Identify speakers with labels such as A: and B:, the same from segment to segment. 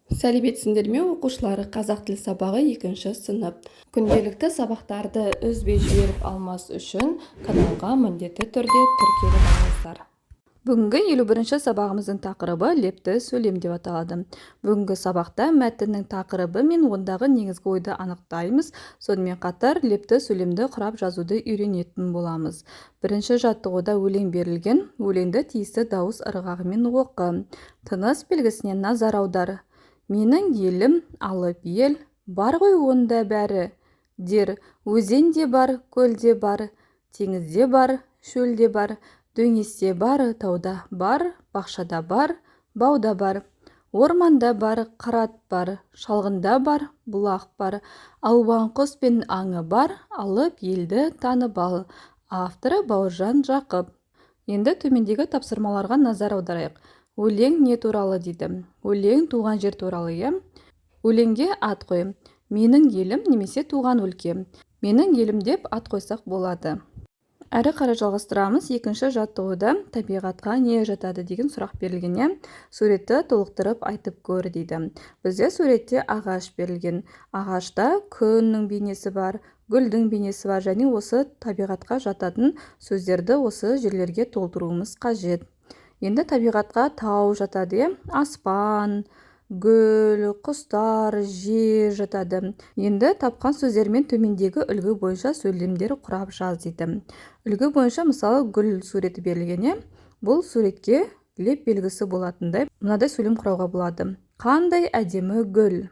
A: Сәлеметсіңдер ме оқушылары, қазақ тіл сабағы 2 сынып. Күнделікті сабақтарды үзбей жіберіп алмас үшін каналға міндетті түрде тіркеліп алыңыздар. Бүгінгі 51 сабағымыздың тақырыбы лепті сөйлем деп аталады. Бүгінгі сабақта мәтіннің тақырыбы мен ондағы негізгі ойды анықтаймыз. Сонымен қатар лепті сөйлемді құрап жазуды үйренетін боламыз. Бірінші жаттығуда өлең берілген, өлеңді тиісті дауыс ырғағымен оқы. Тыныс белгісіне назар аудар. Менің елім алып ел, бар ғой онда бәрі, дер, өзенде бар, көлде бар, теңізде бар, шөлде бар, дөңесте бар, тауда бар, бақшада бар, бауда бар, орманда бар, қырат бар, шалғында бар, бұлақ бар, алуан құс пен аңы бар, алып елді танып ал. Авторы Бауыржан Жақып. Енді төмендегі тапсырмаларға назар аударайық. Өлең не туралы дейді? Өлең туған жер туралы, иә? Өлеңге ат қой. Менің елім немесе туған өлке. Менің елім деп ат қойсақ болады. Әрі қарай жалғастырамыз. Екінші жаттығуда табиғатқа не жатады деген сұрақ берілген. Суретті толықтырып айтып көр дейді. Бізде суретте ағаш берілген. Ағашта күннің бейнесі бар, гүлдің бейнесі бар, және осы табиғатқа жататын сөздерді осы жерлерге толтыруымыз қажет. Енді табиғатқа тау жатады, аспан, гүл, құстар, жер жатады. Енді тапқан сөздермен төмендегі үлгі бойынша сөйлемдер құрап жаз дейді. Үлгі бойынша мысалы гүл суреті берілген. Бұл суретке леп белгісі болатындай мынадай сөйлем құрауға болады. Қандай әдемі гүл.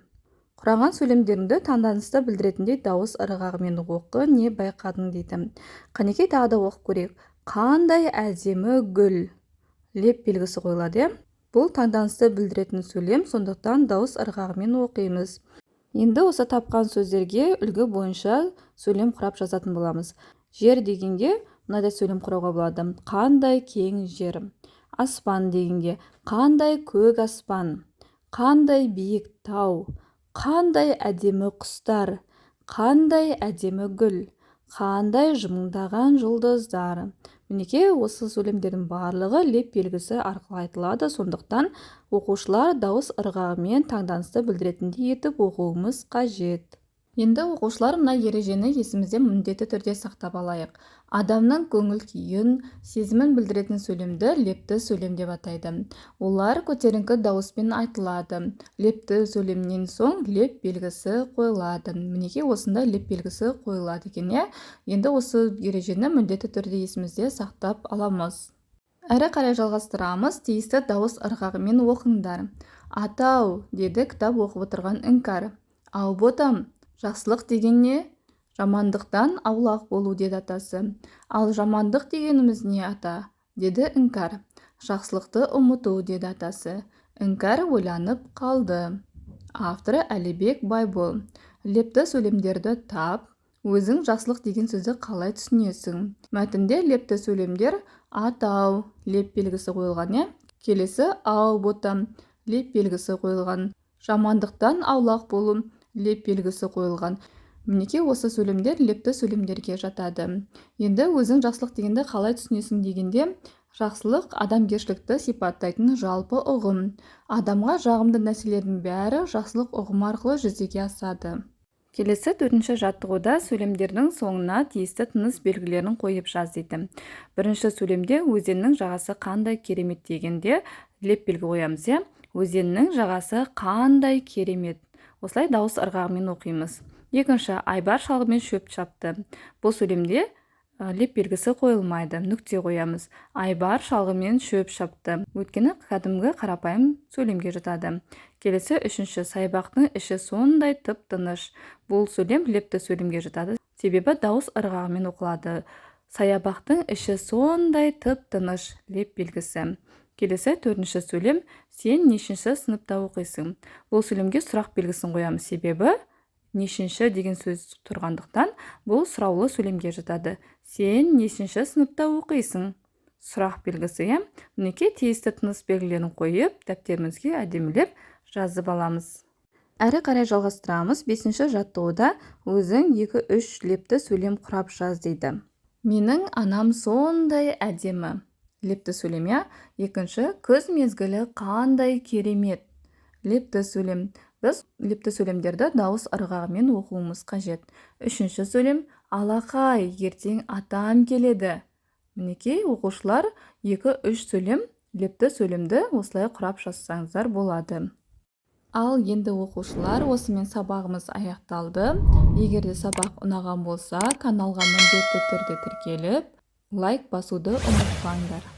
A: Құраған сөйлемдеріңді таңданысты білдіретіндей дауыс ырғағымен оқы, не байқадың дейді. Қанекей тағы да оқып көрейік. Қандай әдемі гүл. Леп белгісі қойылады. Бұл таңданысты білдіретін сөйлем, сондықтан дауыс ырғағымен оқимыз. Енді осы тапқан сөздерге үлгі бойынша сөйлем құрап жазатын боламыз. Жер дегенге мынадай сөйлем құрауға болады. Қандай кең жер. Аспан дегенге қандай көк аспан. Қандай биік тау. Қандай әдемі құстар. Қандай әдемі гүл. Қандай жымыңдаған жұлдыздар. Мінеке, осы сөйлемдердің барлығы леп белгісі арқылы айтылады, сондықтан оқушылар дауыс ырғағымен таңданысты білдіретіндей етіп оқуымыз қажет. Енді оқушылар мына ережені есімізде міндетті түрде сақтап алайық. Адамның көңіл күйін, сезімін білдіретін сөйлемді лепті сөйлем деп атайды. Олар көтеріңкі дауыспен айтылады. Лепті сөйлемнен соң леп белгісі қойылады. Мінеке, осында леп белгісі қойылады екен. Енді осы ережені міндетті түрде есімізде сақтап аламыз. Әрі қарай жалғастырамыз. Тиісті дауыс ырғағымен оқыңдар. Атау, деді кітап оқып отырған Іңкәр. Ау ботам, жақсылық деген не? Жамандықтан аулақ болу деді атасы. Ал жамандық дегеніміз не ата? Деді Іңкәр. Жақсылықты ұмыту деді атасы. Іңкәр ойланып қалды. Авторы Әлібек Байбол. Лепті сөйлемдерді тап. Өзің жақсылық деген сөзді қалай түсінесің? Мәтінде лепті сөйлемдер атау, леп белгісі қойылған. Келесі ау ботам, леп белгісі қойылған. Жамандықтан аулақ болу, леп белгісі қойылған. Мінеке, осы сөйлемдер лепті сөйлемдерге жатады. Енді өзің жақсылық дегенді қалай түсінесің дегенде, жақсылық адамгершілікті сипаттайтын жалпы ұғым. Адамға жағымды нәрселердің бәрі жақсылық ұғым арқылы жүзеге асады. Келесі 4-ші жаттығуда сөйлемдердің соңына тиісті тыныс белгілерін қойып жаз дейді. Бірінші сөйлемде өзеннің жағасы қандай керемет дегенде леп белгі қоямыз. Өзеннің жағасы қандай керемет. Осылай дауыс ырғағымен оқимыз. Екінші, Айбар шалғымен шөп шапты. Бұл сөйлемде леп белгісі қойылмайды, нүкте қоямыз. Айбар шалғымен шөп шапты. Өйткені кәдімгі қарапайым сөйлемге жатады. Келесі 3-ші, Саябақтың іші сондай тып-тыныш. Бұл сөйлем лепті сөйлемге жатады, себебі дауыс ырғағымен оқылады. Саябақтың іші сондай тып-тыныш, леп белгісі. Келесі 4-ші сөйлем, сен нешінші сыныпта оқисың? Бұл сөйлемге сұрақ белгісін қоямыз, себебі нешінші деген сөз тұрғандықтан бұл сұраулы сөйлемге жатады. Сен нешінші сыныпта оқисың? Сұрақ белгісі. Мінеке, тиісті тыныс белгілерін қойып, дәптерімізге әдемілеп жазып аламыз. Әрі қарай жалғастырамыз. 5-ші жаттығуда өзің 2-3 лепті сөйлем құрап жаз дейді. Менің анам сондай әдемі. Лепті сөйлем. Екінші, күз мезгілі қандай керемет. лепті сөйлем. Біз лепті сөйлемдерді дауыс ырғағымен оқуымыз қажет. Үшінші сөйлем алақай, ертең атам келеді. Мінекей, оқушылар 2-3 сөйлем лепті сөйлемді осылай құрап жазсаңыздар болады. Ал енді оқушылар, осымен сабағымыз аяқталды. Егер де сабақ ұнаған болса, каналға міндетті түрде тіркеліп, лайк басуды ұмытпаңдар.